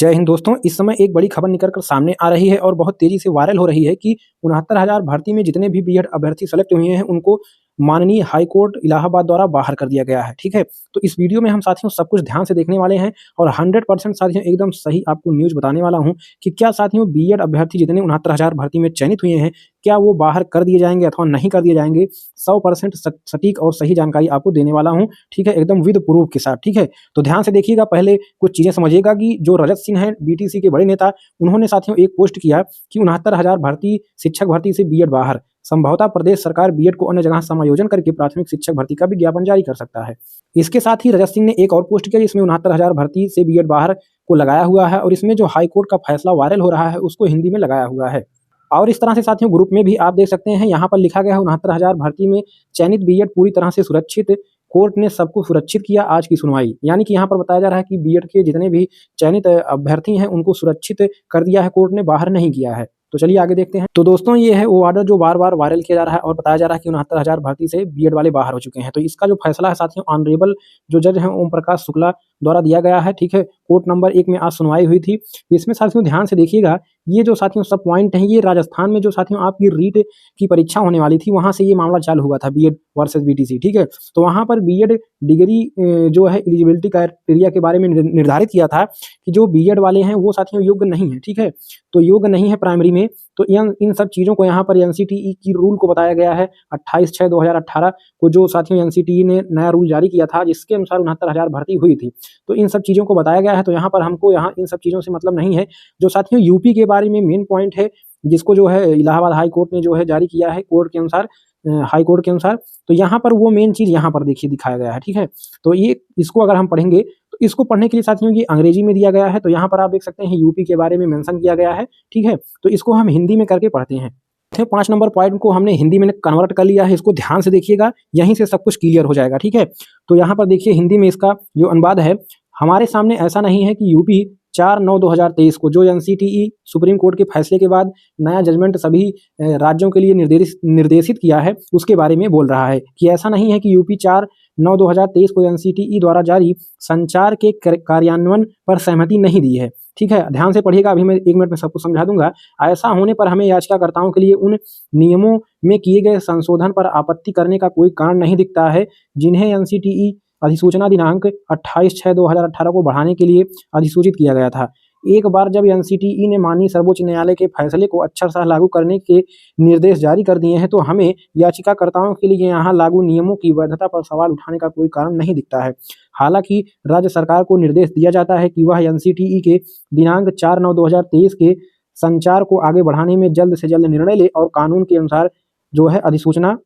जय हिंद दोस्तों। इस समय एक बड़ी खबर निकल कर सामने आ रही है और बहुत तेजी से वायरल हो रही है कि 69,000 भर्ती में जितने भी बीएड अभ्यर्थी सेलेक्ट हुए हैं उनको माननीय हाई कोर्ट इलाहाबाद द्वारा बाहर कर दिया गया है। ठीक है, तो इस वीडियो में हम साथियों सब कुछ ध्यान से देखने वाले हैं और 100% साथियों एकदम सही आपको न्यूज़ बताने वाला हूं कि क्या साथियों बीएड अभ्यर्थी जितने 69,000 भर्ती में चयनित हुए हैं क्या वो बाहर कर दिए जाएंगे अथवा नहीं कर दिए जाएंगे। 100% सटीक और सही जानकारी आपको देने वाला हूं। ठीक है, एकदम विद प्रूफ के साथ। ठीक है, तो ध्यान से देखिएगा। पहले कुछ चीजें समझिएगा कि जो रजत सिंह हैं बीटीसी के बड़े नेता, उन्होंने साथियों एक पोस्ट किया कि 69,000 भर्ती शिक्षक भर्ती से बीएड बाहर, संभवतः प्रदेश सरकार बीएड को अन्य जगह समायोजन करके प्राथमिक शिक्षक भर्ती का विज्ञापन जारी कर सकता है। इसके साथ ही रजत सिंह ने एक और पोस्ट किया जिसमें 69,000 भर्ती से बीएड बाहर को लगाया हुआ है और इसमें जो हाई कोर्ट का फैसला वायरल हो रहा है उसको हिंदी में लगाया हुआ है। और इस तरह से साथियों ग्रुप में भी आप देख सकते हैं, यहाँ पर लिखा गया है 69,000 भर्ती में चयनित बीएड पूरी तरह से सुरक्षित, कोर्ट ने सबको सुरक्षित किया आज की सुनवाई। यानी कि यहाँ पर बताया जा रहा है कि बीएड के जितने भी चयनित अभ्यर्थी हैं उनको सुरक्षित कर दिया है कोर्ट ने, बाहर नहीं किया है। तो चलिए आगे देखते हैं। तो दोस्तों ये है वो ऑर्डर जो बार बार वायरल किया जा रहा है और बताया जा रहा है कि 69,000 भर्ती से बीएड वाले बाहर हो चुके हैं। तो इसका जो फैसला है साथियों ऑनरेबल जो जज हैं ओम प्रकाश शुक्ला द्वारा दिया गया है। ठीक है, कोर्ट नंबर 1 में आज सुनवाई हुई थी। इसमें साथियों ध्यान से देखिएगा, ये जो साथियों सब पॉइंट हैं ये राजस्थान में जो साथियों आपकी रीट की परीक्षा होने वाली थी वहां से ये मामला चालू हुआ था, बीएड वर्सेस बीटीसी। ठीक है, तो वहां पर बीएड डिग्री जो है एलिजिबिलिटी क्राइटेरिया के बारे में निर्धारित किया था कि जो बीएड वाले हैं वो साथियों योग्य नहीं है। ठीक है, तो योग्य नहीं है प्राइमरी में। तो इन सब चीज़ों को यहाँ पर एनसीटीई की रूल को बताया गया है 28/6/2018 को, जो साथियों एनसीटीई ने नया रूल जारी किया था जिसके अनुसार 69,000 भर्ती हुई थी। तो इन सब चीज़ों को बताया गया है। तो यहाँ पर हमको यहाँ इन सब चीज़ों से मतलब नहीं है। जो साथियों यूपी के बारे में मेन पॉइंट है जिसको जो है इलाहाबाद हाई कोर्ट ने जो है जारी किया है कोर्ट के अनुसार, हाई कोर्ट के अनुसार, तो यहाँ पर वो मेन चीज़ यहाँ पर देखिए दिखाया गया है। ठीक है, तो ये इसको अगर हम पढ़ेंगे तो इसको पढ़ने के लिए साथियों ये अंग्रेजी में दिया गया है। तो यहाँ पर आप देख सकते हैं यूपी के बारे में मेंशन किया गया है। ठीक है, तो इसको हम हिंदी में करके पढ़ते हैं। 5 नंबर पॉइंट को हमने हिंदी में कन्वर्ट कर लिया है, इसको ध्यान से देखिएगा, यहीं से सब कुछ क्लियर हो जाएगा। ठीक है, तो यहाँ पर देखिए हिंदी में इसका जो अनुवाद है, हमारे सामने ऐसा नहीं है कि यूपी 4/9/2023 को जो एनसीटीई सुप्रीम कोर्ट के फैसले के बाद नया जजमेंट सभी राज्यों के लिए निर्देशित किया है उसके बारे में बोल रहा है कि ऐसा नहीं है कि यूपी 4/9/2023 को एनसीटीई द्वारा जारी संचार के कार्यान्वयन पर सहमति नहीं दी है। ठीक है, ध्यान से पढ़िएगा, अभी मैं 1 मिनट में सब कुछ समझा दूंगा। ऐसा होने पर हमें याचिकाकर्ताओं के लिए उन नियमों में किए गए संशोधन पर आपत्ति करने का कोई कारण नहीं दिखता है जिन्हें एनसीटीई अधिसूचना दिनांक 28/6/2018 को बढ़ाने के लिए अधिसूचित किया गया था। एक बार जब एनसीटीई ने माननीय सर्वोच्च न्यायालय के फैसले को अक्षरशः लागू करने के निर्देश जारी कर दिए हैं तो हमें याचिकाकर्ताओं के लिए यहाँ लागू नियमों की वैधता पर सवाल उठाने का कोई कारण नहीं दिखता है। हालांकि राज्य सरकार को निर्देश दिया जाता है कि वह एनसीटीई के दिनांक 4/9/2023 के संचार को आगे बढ़ाने में जल्द से जल्द निर्णय ले और कानून के अनुसार जो है अधिसूचना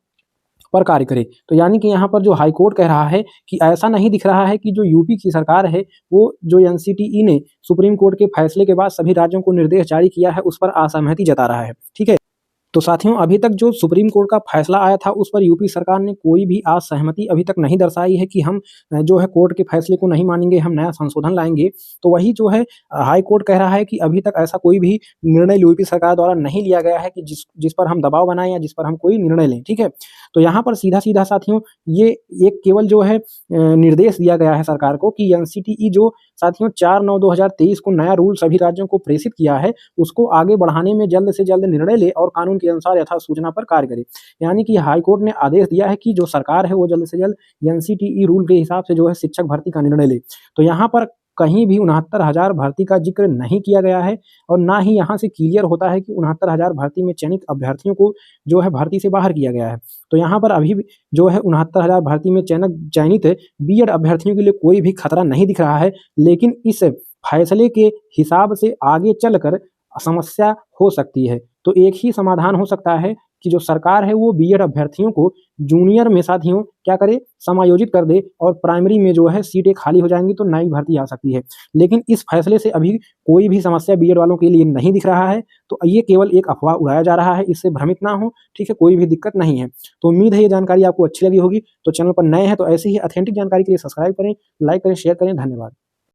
पर कार्य करे। तो यानी कि यहाँ पर जो हाई कोर्ट कह रहा है कि ऐसा नहीं दिख रहा है कि जो यूपी की सरकार है वो जो एनसीटीई ने सुप्रीम कोर्ट के फैसले के बाद सभी राज्यों को निर्देश जारी किया है उस पर असहमति जता रहा है। ठीक है, तो साथियों अभी तक जो सुप्रीम कोर्ट का फैसला आया था उस पर यूपी सरकार ने कोई भी असहमति अभी तक नहीं दर्शाई है कि हम जो है कोर्ट के फैसले को नहीं मानेंगे, हम नया संशोधन लाएंगे। तो वही जो है हाई कोर्ट कह रहा है कि अभी तक ऐसा कोई भी निर्णय यूपी सरकार द्वारा नहीं लिया गया है कि जिस पर हम दबाव बनाएं या जिस पर हम कोई निर्णय लें। ठीक है, तो यहाँ पर सीधा सीधा साथियों ये एक केवल जो है निर्देश दिया गया है सरकार को कि एनसीटीई जो साथियों 4/9/2023 को नया रूल सभी राज्यों को प्रेषित किया है उसको आगे बढ़ाने में जल्द से जल्द निर्णय ले और कानून के अनुसार यथा सूचना पर कार्य करे। यानी कि हाई कोर्ट ने आदेश दिया है कि जो सरकार है वो जल्द से जल्द एनसीटीई रूल के हिसाब से जो है शिक्षक भर्ती का निर्णय ले। तो यहाँ पर कहीं भी 69,000 भर्ती का जिक्र नहीं किया गया है और ना ही यहाँ से क्लियर होता है कि 69,000 भर्ती में चयनित अभ्यर्थियों को जो है भर्ती से बाहर किया गया है। तो यहाँ पर अभी जो है 69,000 भर्ती में चयनित बीएड अभ्यर्थियों के लिए कोई भी खतरा नहीं दिख रहा है, लेकिन इस फैसले के हिसाब से आगे चलकर समस्या हो सकती है। तो एक ही समाधान हो सकता है कि जो सरकार है वो बीएड अभ्यर्थियों को जूनियर में साथियों क्या करे, समायोजित कर दे और प्राइमरी में जो है सीटें खाली हो जाएंगी तो नई भर्ती आ सकती है। लेकिन इस फैसले से अभी कोई भी समस्या बीएड वालों के लिए नहीं दिख रहा है। तो ये केवल एक अफवाह उड़ाया जा रहा है, इससे भ्रमित ना हो। ठीक है, कोई भी दिक्कत नहीं है। तो उम्मीद है ये जानकारी आपको अच्छी लगी होगी। तो चैनल पर नए हैं तो ऐसी ही ऑथेंटिक जानकारी के लिए सब्सक्राइब करें, लाइक करें, शेयर करें। धन्यवाद।